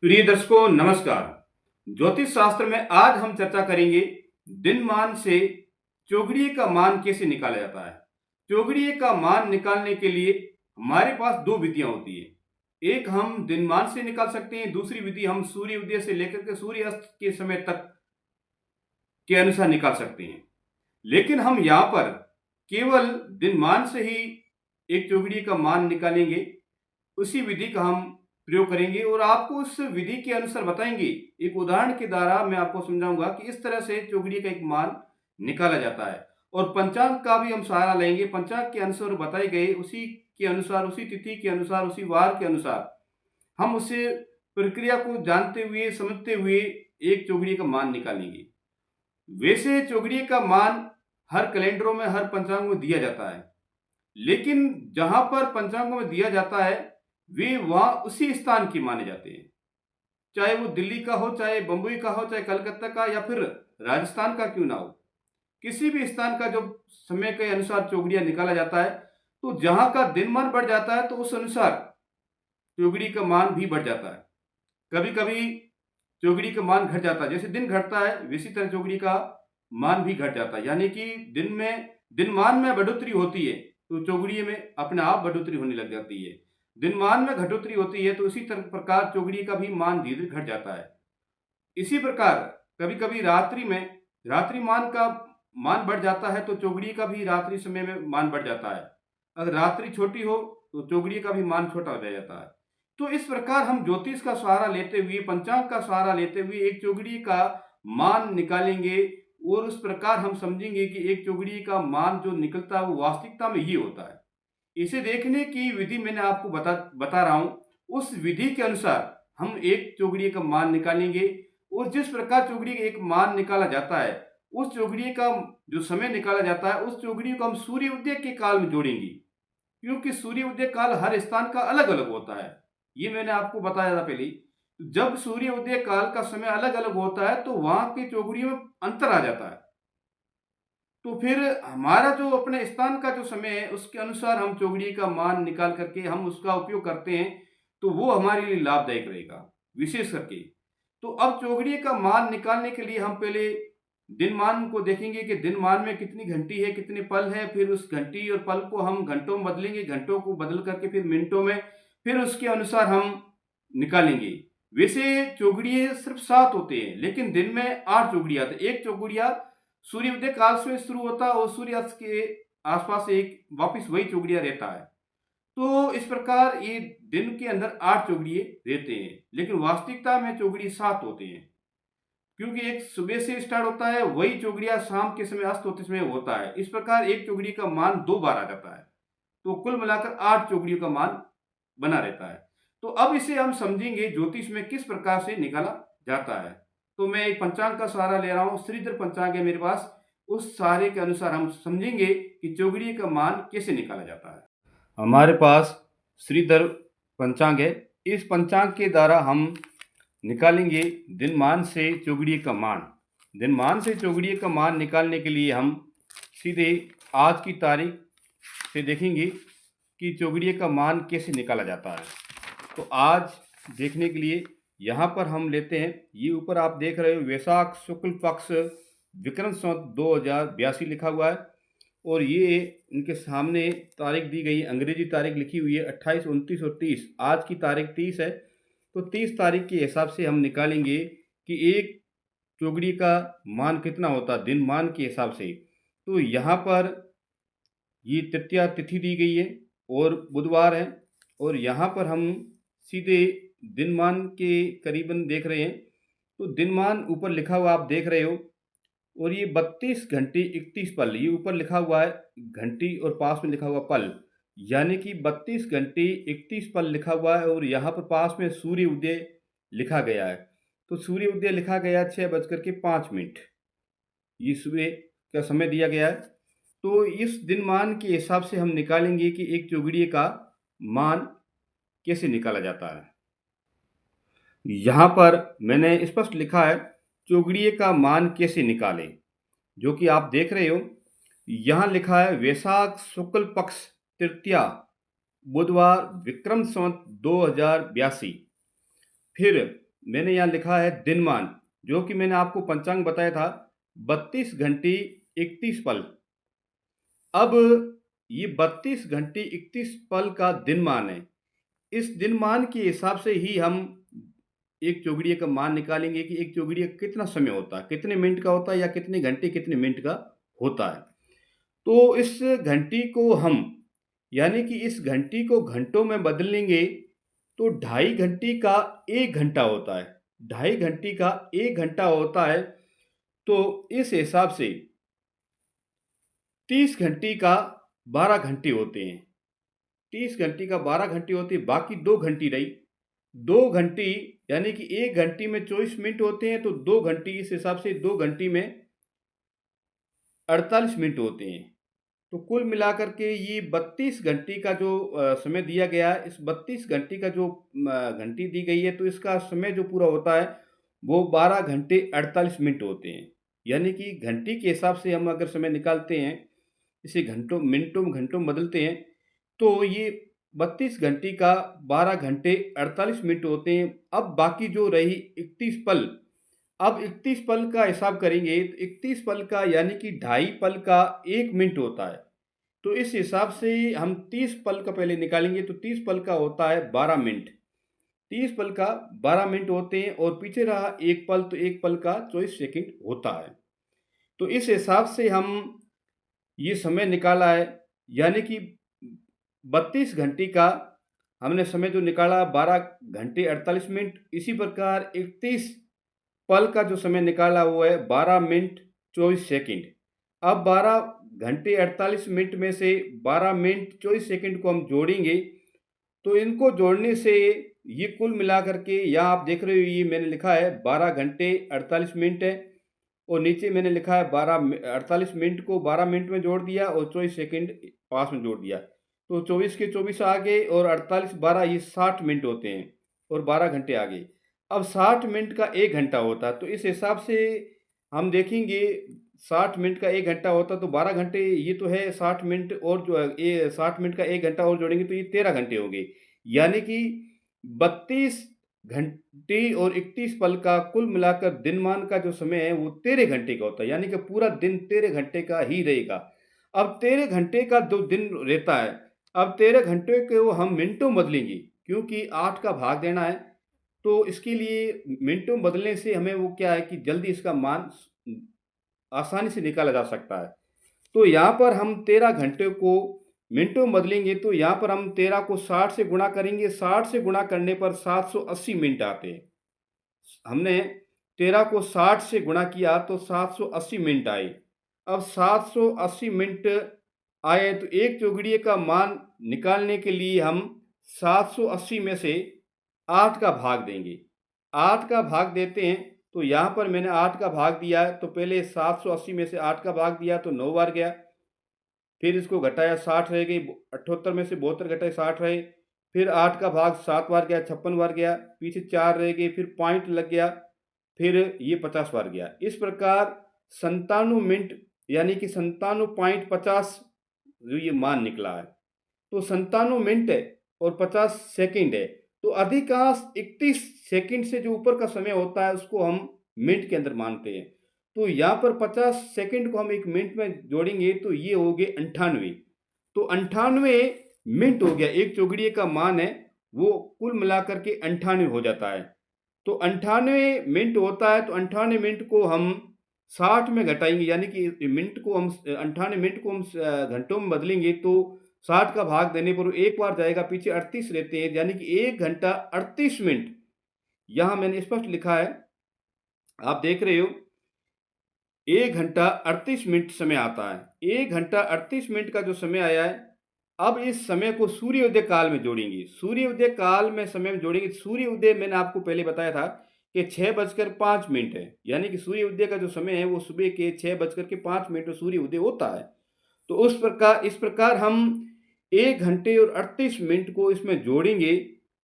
प्रिय दर्शकों नमस्कार। ज्योतिष शास्त्र में आज हम चर्चा करेंगे दिनमान से चौघड़िए का मान कैसे निकाला जाता है। चौघड़िए का मान निकालने के लिए हमारे पास दो विधियां होती है। एक हम दिनमान से निकाल सकते हैं, दूसरी विधि हम सूर्य उदय से लेकर के सूर्यास्त के समय तक के अनुसार निकाल सकते हैं। लेकिन हम यहाँ पर केवल दिनमान से ही एक चौघड़िए का मान निकालेंगे। उसी विधि का हम प्रयोग करेंगे और आपको उस विधि के अनुसार बताएंगे। एक उदाहरण के द्वारा मैं आपको समझाऊंगा कि इस तरह से चौघड़िए का एक मान निकाला जाता है। और पंचांग का भी हम सहारा लेंगे। पंचांग के अनुसार बताए गए उसी के अनुसार, उसी तिथि के अनुसार, उसी वार के अनुसार हम उसे प्रक्रिया को जानते हुए, समझते हुए एक चौघड़िए का मान निकालेंगे। वैसे चौघड़िए का मान हर कैलेंडरों में, हर पंचांग में दिया जाता है। लेकिन जहां पर पंचांगों में दिया जाता है वे वहां उसी स्थान की माने जाते हैं। चाहे वो दिल्ली का हो, चाहे बम्बई का हो, चाहे कलकत्ता का या फिर राजस्थान का क्यों ना हो। किसी भी स्थान का जो समय के अनुसार चौघड़िया निकाला जाता है, तो जहां का दिनमान बढ़ जाता है तो उस अनुसार चौघड़ी का मान भी बढ़ जाता है। कभी कभी चौघड़ी का मान घट जाता है। जैसे दिन घटता है वैसी तरह चौघड़ी का मान भी घट जाता है। यानी कि दिनमान में बढ़ोतरी होती है तो चौघड़िए में अपने आप बढ़ोतरी होने लग जाती है। दिनमान में घटोतरी होती है तो इसी तरह प्रकार चौघड़िए का भी मान धीरे धीरे घट जाता है। इसी प्रकार कभी कभी रात्रि में रात्रि मान का मान बढ़ जाता है तो चौघड़िए का भी रात्रि समय में मान बढ़ जाता है। अगर रात्रि छोटी हो तो चौघड़िए का भी मान छोटा हो जाता है। तो इस प्रकार हम ज्योतिष का सहारा लेते हुए, पंचांग का सहारा लेते हुए एक चौघड़िए का मान निकालेंगे। और उस प्रकार हम समझेंगे कि एक चौघड़िए का मान जो निकलता है वो वास्तविकता में ये होता है। इसे देखने की विधि मैंने आपको बता बता रहा हूं। उस विधि के अनुसार हम एक चौघड़िए का मान निकालेंगे। और जिस प्रकार चौघड़िए का एक मान निकाला जाता है, उस चौघड़िए का जो समय निकाला जाता है, उस चौघड़िए को हम सूर्य उदय के काल में जोड़ेंगे। क्योंकि सूर्य उदय काल हर स्थान का अलग अलग होता है। ये मैंने आपको बताया था पहले ही। जब सूर्य उदय काल का समय अलग अलग होता है तो वहां के चौघड़ियों में अंतर आ जाता है। तो फिर हमारा जो अपने स्थान का जो समय है उसके अनुसार हम चौघड़िए का मान निकाल करके हम उसका उपयोग करते हैं। तो वो हमारे लिए लाभदायक रहेगा विशेष करके। तो अब चौघड़िए का मान निकालने के लिए हम पहले दिनमान को देखेंगे कि दिनमान में कितनी घंटी है, कितने पल है। फिर उस घंटी और पल को हम घंटों में बदलेंगे, घंटों को बदल करके फिर मिनटों में, फिर उसके अनुसार हम निकालेंगे। वैसे चौघड़िए सिर्फ 7 होते हैं लेकिन दिन में 8 चौघड़िया आते हैं। एक चौघड़िया सूर्योदय काल से शुरू होता है और सूर्यास्त के आसपास एक वापिस वही चौघड़िया रहता है। तो इस प्रकार ये दिन के अंदर 8 चौघड़िए रहते हैं लेकिन वास्तविकता में चौघड़िए 7 होते हैं। क्योंकि एक सुबह से स्टार्ट होता है, वही चौघड़िया शाम के समय अस्त होते समय होता है। इस प्रकार एक चौघड़िए का मान 2 बार आ जाता है। तो कुल मिलाकर 8 चौघड़ियों का मान बना रहता है। तो अब इसे हम समझेंगे ज्योतिष में किस प्रकार से निकाला जाता है। तो मैं एक पंचांग का सहारा ले रहा हूँ, श्रीधर पंचांग है मेरे पास। उस सहारे के अनुसार हम समझेंगे कि चौघड़िए का मान कैसे निकाला जाता है। हमारे पास श्रीधर पंचांग है। इस पंचांग के द्वारा हम निकालेंगे दिनमान से चौघड़िए का मान। दिनमान से चौघड़िए का मान निकालने के लिए हम सीधे आज की तारीख से देखेंगे कि चौघड़िए का मान कैसे निकाला जाता है। तो आज देखने के लिए यहाँ पर हम लेते हैं, ये ऊपर आप देख रहे हो वैशाख शुक्ल पक्ष विक्रम संवत 2082 लिखा हुआ है। और ये इनके सामने तारीख दी गई, अंग्रेजी तारीख लिखी हुई है 28, 29 और 30। आज की तारीख 30 है। तो 30 तारीख के हिसाब से हम निकालेंगे कि एक चौघड़ी का मान कितना होता है दिन मान के हिसाब से। तो यहाँ पर ये तृतीया तिथि दी गई है और बुधवार है। और यहाँ पर हम सीधे दिनमान के करीबन देख रहे हैं। तो दिनमान ऊपर लिखा हुआ आप देख रहे हो। और ये 32 घंटे 31 पल, ये ऊपर लिखा हुआ है घंटी और पास में लिखा हुआ पल। यानी कि 32 घंटे 31 पल लिखा हुआ है और यहाँ पर पास में सूर्य उदय लिखा गया है। तो सूर्य उदय लिखा गया 6:05। ये सुबह का समय दिया गया है। तो इस दिनमान के हिसाब से हम निकालेंगे कि एक चौघड़िए का मान कैसे निकाला जाता है। यहाँ पर मैंने स्पष्ट लिखा है चौघड़िए का मान कैसे निकालें, जो कि आप देख रहे हो। यहाँ लिखा है वैशाख शुक्ल पक्ष तृतीया बुधवार विक्रम संवत 2082। फिर मैंने यहाँ लिखा है दिनमान, जो कि मैंने आपको पंचांग बताया था 32 घंटे 31 पल। अब ये 32 घंटे 31 पल का दिनमान है। इस दिनमान के हिसाब से ही हम एक चौघड़िया का मान निकालेंगे कि एक चौघड़िया कितना समय होता है, कितने मिनट का होता है या कितने घंटे कितने मिनट का होता है। तो इस घंटी को हम, यानी कि इस घंटी को घंटों में बदलेंगे तो ढाई घंटी का 1 घंटा होता है। ढाई घंटी का 1 घंटा होता है, तो इस हिसाब से 30 घंटी का 12 घंटे होते हैं। 30 घंटी का 12 घंटे होते हैं, बाकी 2 घंटी रही। 2 घंटी यानी कि 1 घंटी में 24 मिनट होते हैं, तो 2 घंटी इस हिसाब से 2 घंटी में 48 मिनट होते हैं। तो कुल मिलाकर के ये 32 घंटे का जो समय दिया गया है, इस 32 घंटे का जो घंटी दी गई है, तो इसका समय जो पूरा होता है, वो 12 घंटे 48 मिनट होते हैं। यानी कि घंटी के हिसाब से हम अगर समय निकालते हैं, इसे घंटों मिनटों में घंटों में बदलते हैं, तो ये 32 घंटे का 12 घंटे 48 मिनट होते हैं। अब बाकी जो रही 31 पल, अब 31 पल का हिसाब करेंगे तो 31 पल का यानी कि ढाई पल का 1 मिनट होता है। तो इस हिसाब से हम 30 पल का पहले निकालेंगे, तो 30 पल का होता है 12 मिनट। 30 पल का 12 मिनट होते हैं और पीछे रहा 1 पल, तो 1 पल का 24 सेकंड होता है। तो इस हिसाब से हम ये समय निकाला है, यानी कि 32 घंटे का हमने समय जो निकाला 12 घंटे 48 मिनट। इसी प्रकार 31 पल का जो समय निकाला वो है 12 मिनट 24 सेकंड। अब 12 घंटे 48 मिनट में से 12 मिनट 24 सेकंड को हम जोड़ेंगे, तो इनको जोड़ने से ये कुल मिलाकर के यहाँ आप देख रहे हो, ये मैंने लिखा है 12 घंटे 48 मिनट है, और नीचे मैंने लिखा है 48 मिनट को 12 मिनट में जोड़ दिया और 24 सेकंड पास में जोड़ दिया। तो 24 के 24 आ गए और 48 12 ये 60 मिनट होते हैं और 12 घंटे आ गए। अब 60 मिनट का 1 घंटा होता है, तो इस हिसाब से हम देखेंगे 60 मिनट का 1 घंटा होता तो 12 घंटे, ये तो है 60 मिनट और जो है ये 60 मिनट का 1 घंटा और जोड़ेंगे तो ये 13 घंटे हो गए। यानी कि 32 घंटे और 31 पल का कुल मिलाकर दिनमान का जो समय है वो 13 घंटे का होता है, यानी कि पूरा दिन 13 घंटे का ही रहेगा। अब 13 घंटे का जो दिन रहता है, अब 13 घंटे को हम मिनटों में बदलेंगे, क्योंकि 8 का भाग देना है, तो इसके लिए मिनटों में बदलने से हमें वो क्या है कि जल्दी इसका मान आसानी से निकाला जा सकता है। तो यहाँ पर हम 13 घंटे को मिनटों में बदलेंगे, तो यहाँ पर हम 13 को 60 से गुणा करेंगे। 60 से गुणा करने पर 780 मिनट आते हैं। हमने 13 को 60 से गुणा किया तो 780 मिनट आए। अब 780 मिनट आए तो एक चौघड़िए का मान निकालने के लिए हम 780 में से 8 का भाग देंगे। 8 का भाग देते हैं, तो यहाँ पर मैंने 8 का भाग दिया है, तो पहले 780 में से 8 का भाग दिया तो 9 बार गया। फिर इसको घटाया 60 रह गई, 78 में से 72 घटाए 60 रहे। फिर 8 का भाग 7 बार गया, 56 बार गया, पीछे 4 रह गए, फिर पॉइंट लग गया, फिर ये 50 बार गया। इस प्रकार 97 मिनट यानी कि 97.50 जो ये मान निकला है। तो 97 मिनट है और 50 सेकंड है, तो अधिकांश 31 सेकंड से जो ऊपर का समय होता है उसको हम मिनट के अंदर मानते हैं। तो यहाँ पर 50 सेकंड को हम 1 मिनट में जोड़ेंगे तो ये हो गए 98। तो 98 मिनट हो गया, एक चौघड़िए का मान है वो कुल मिलाकर के 98 हो जाता है। तो 98 मिनट होता है, तो 98 मिनट को हम 60 में घटाएंगे, यानी कि मिनट को हम 98 मिनट को हम घंटों में बदलेंगे, तो 60 का भाग देने पर एक बार जाएगा, पीछे 38 रहते हैं, यानी कि 1 घंटा 38 मिनट। यहाँ मैंने स्पष्ट लिखा है, आप देख रहे हो 1 घंटा 38 मिनट समय आता है। 1 घंटा 38 मिनट का जो समय आया है, अब इस समय को सूर्योदय काल में जोड़ेंगे। सूर्योदय काल में समय में जोड़ेंगे। सूर्योदय मैंने आपको पहले बताया था कि 6:05 है, यानी कि सूर्योदय का जो समय है वो सुबह के 6:05 में सूर्योदय होता है। तो इस प्रकार हम 1 घंटे और 38 मिनट को इसमें जोड़ेंगे।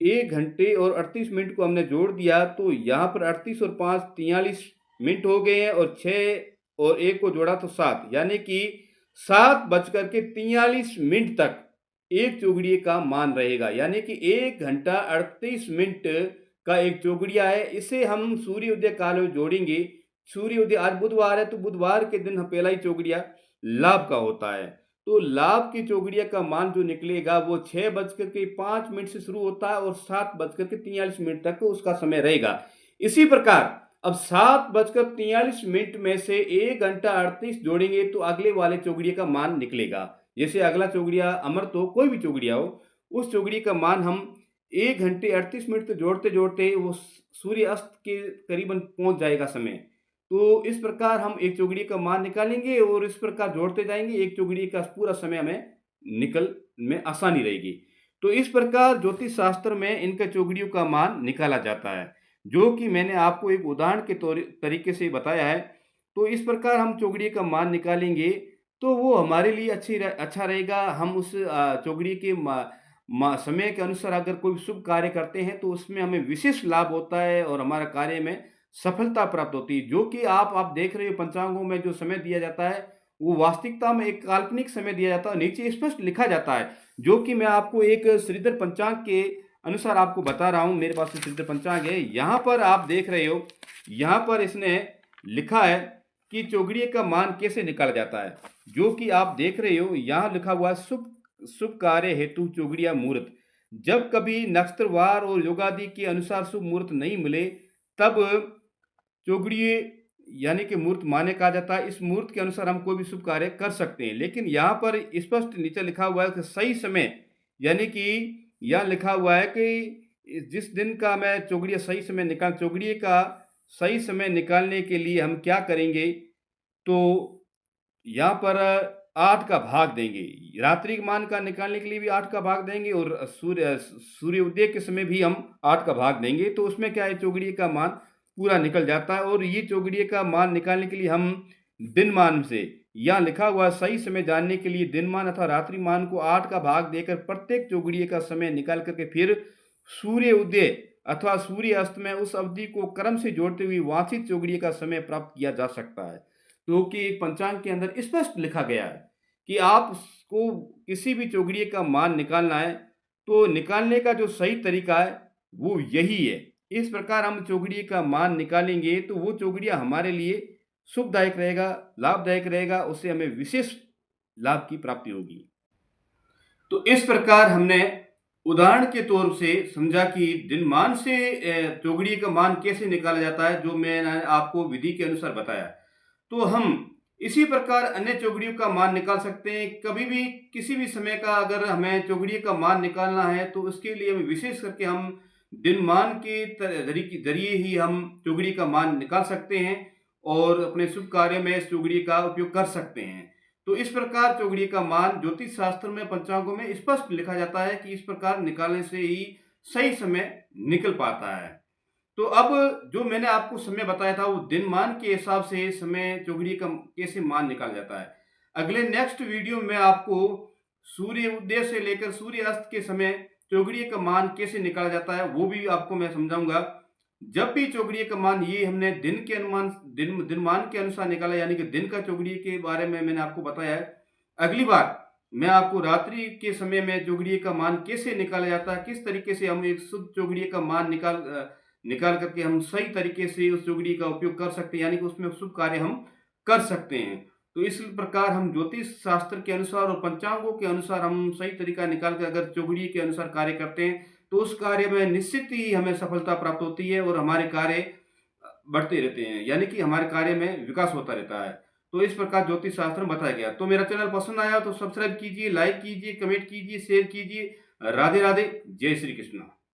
1 घंटे और 38 मिनट को हमने जोड़ दिया, तो यहाँ पर 38 और 5 43 मिनट हो गए हैं, और 6 और 1 को जोड़ा तो 7, यानी कि 7:43 मिनट तक एक चौघड़िए का मान रहेगा। यानी कि 1 घंटा 38 मिनट का एक चौघड़िया है, इसे हम सूर्योदय काल में जोड़ेंगे। सूर्योदय आज बुधवार है, तो बुधवार के दिन पहला ही चौघड़िया लाभ का होता है। तो लाभ की चौघड़िया का मान जो निकलेगा वो 6:05 से शुरू होता है और 7:43 तक उसका समय रहेगा। इसी प्रकार अब 7:43 में से 1 घंटा 38 जोड़ेंगे तो अगले वाले चौघड़िया का मान निकलेगा। जैसे अगला चौघड़िया अमृत हो, कोई भी चौघड़िया हो, उस चौघड़िया का मान हम 1 घंटे 38 मिनट तो जोड़ते-जोड़ते वो सूर्य अस्त के करीबन पहुँच जाएगा समय। तो इस प्रकार हम एक चौघड़िया का मान निकालेंगे और इस प्रकार जोड़ते जाएँगे, एक चौघड़िया का पूरा समय हमें निकल में आसानी रहेगी। तो इस प्रकार ज्योतिष शास्त्र में इनका चौघड़ियों का मान निकाला जाता है, जो कि मैंने आपको एक उदाहरण के तरीके से बताया है। तो इस प्रकार हम चौघड़िया का मान निकालेंगे, तो वो हमारे लिए अच्छा रहेगा। हम उस चौघड़िया के समय के अनुसार अगर कोई शुभ कार्य करते हैं, तो उसमें हमें विशेष लाभ होता है और हमारा कार्य में सफलता प्राप्त होती है। जो कि आप देख रहे हो पंचांगों में जो समय दिया जाता है, वो वास्तविकता में एक काल्पनिक समय दिया जाता है। नीचे स्पष्ट लिखा जाता है, जो कि मैं आपको एक श्रीधर पंचांग के अनुसार आपको बता रहा हूँ। मेरे पास श्रीधर पंचांग है। यहाँ पर आप देख रहे हो, यहाँ पर इसने लिखा है कि चौघड़िया का मान कैसे निकाला जाता है। जो कि आप देख रहे हो, यहाँ लिखा हुआ है शुभ शुभ कार्य हेतु चौघड़िया मुहूर्त। जब कभी नक्षत्रवार और योगादि के अनुसार शुभ मुहूर्त नहीं मिले, तब चौघड़िए यानी कि मुहूर्त मान्य कहा जाता है। इस मुहूर्त के अनुसार हम कोई भी शुभ कार्य कर सकते हैं। लेकिन यहाँ पर स्पष्ट नीचे लिखा हुआ है कि सही समय, यानी कि यहाँ लिखा हुआ है कि जिस दिन का मैं चौघड़िया सही समय चौघड़िए का सही समय निकालने के लिए हम क्या करेंगे, तो यहाँ पर 8 का भाग देंगे। रात्रि के मान का निकालने के लिए भी 8 का भाग देंगे और सूर्योदय के समय भी हम 8 का भाग देंगे। तो उसमें क्या है, चौघड़िया का मान पूरा निकल जाता है। और ये चौघड़िया का मान निकालने के लिए हम दिनमान से, यहाँ लिखा हुआ सही समय जानने के लिए दिनमान अथवा रात्रि मान को 8 का भाग देकर प्रत्येक चौघड़िया का समय निकाल करके फिर सूर्य उदय अथवा सूर्य अस्त में उस अवधि को क्रम से जोड़ते हुए वांछित चौघड़िया का समय प्राप्त किया जा सकता है। क्योंकि एक पंचांग के अंदर स्पष्ट लिखा गया है कि आपको किसी भी चौघड़िया का मान निकालना है, तो निकालने का जो सही तरीका है वो यही है। इस प्रकार हम चौघड़िया का मान निकालेंगे तो वो चौघड़िया हमारे लिए शुभदायक रहेगा, लाभदायक रहेगा, उससे हमें विशेष लाभ की प्राप्ति होगी। तो इस प्रकार हमने उदाहरण के तौर से समझा कि दिनमान से चौघड़िया का मान कैसे निकाला जाता है, जो मैंने आपको विधि के अनुसार बताया। तो हम इसी प्रकार अन्य चौघड़ियों का मान निकाल सकते हैं। कभी भी किसी भी समय का अगर हमें चौघड़िया का मान निकालना है, तो उसके लिए हमें विशेष करके हम दिनमान के जरिए ही हम चौघड़िया का मान निकाल सकते हैं और अपने शुभ कार्य में इस चौघड़िया का उपयोग कर सकते हैं। तो इस प्रकार चौघड़िया का मान ज्योतिष शास्त्र में पंचांगों में स्पष्ट लिखा जाता है कि इस प्रकार निकालने से ही सही समय निकल पाता है। तो अब जो मैंने आपको समय बताया था, वो दिनमान के हिसाब से समय चौघड़िया का कैसे मान निकाला जाता है। अगले नेक्स्ट वीडियो में आपको सूर्य उदय से लेकर सूर्य अस्त के समय चौघड़िया का मान कैसे निकाला जाता है, वो भी आपको मैं समझाऊंगा। जब भी चौघड़िया का मान, ये हमने दिन के अनुमान दिनमान के अनुसार निकाला, यानी कि दिन का चौघड़िया के बारे में मैंने आपको बताया है। अगली बार मैं आपको रात्रि के समय में चौघड़िया का मान कैसे निकाला जाता है, किस तरीके से हम एक शुद्ध चौघड़िया का मान निकाल करके हम सही तरीके से उस चौघड़िया का उपयोग कर सकते हैं, यानी कि उसमें शुभ कार्य हम कर सकते हैं। तो इस प्रकार हम ज्योतिष शास्त्र के अनुसार और पंचांगों के अनुसार हम सही तरीका निकाल कर अगर चौघड़िया के अनुसार कार्य करते हैं, तो उस कार्य में निश्चित ही हमें सफलता प्राप्त होती है और हमारे कार्य बढ़ते रहते हैं, यानी कि हमारे कार्य में विकास होता रहता है। तो इस प्रकार ज्योतिष शास्त्र में बताया गया। तो मेरा चैनल पसंद आया तो सब्सक्राइब कीजिए, लाइक कीजिए, कमेंट कीजिए, शेयर कीजिए। राधे राधे, जय श्री कृष्ण।